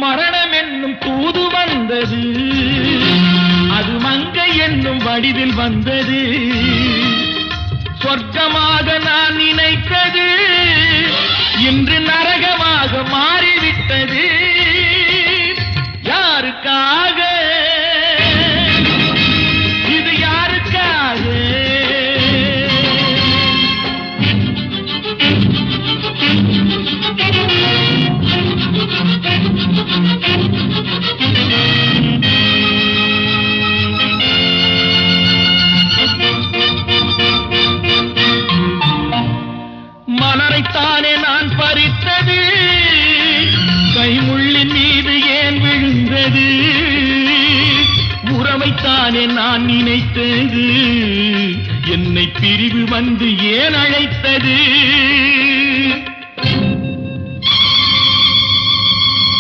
மரணம் என்னும் தூது வந்தது, அது மங்கை என்னும் வடிவில் வந்தது. சொர்க்கமாக நான் நினைத்தது இன்று நரகமாக மாறிவிட்டது. யாருக்காக இது, யாருக்காக? மலரைத்தானே நான் பறித்தது, கைமுள்ளின் மீது ஏன் விழுந்தது? உறவைத்தானே நான் நினைத்தது, என்னை பிரிவு வந்து ஏன் அழைத்தது?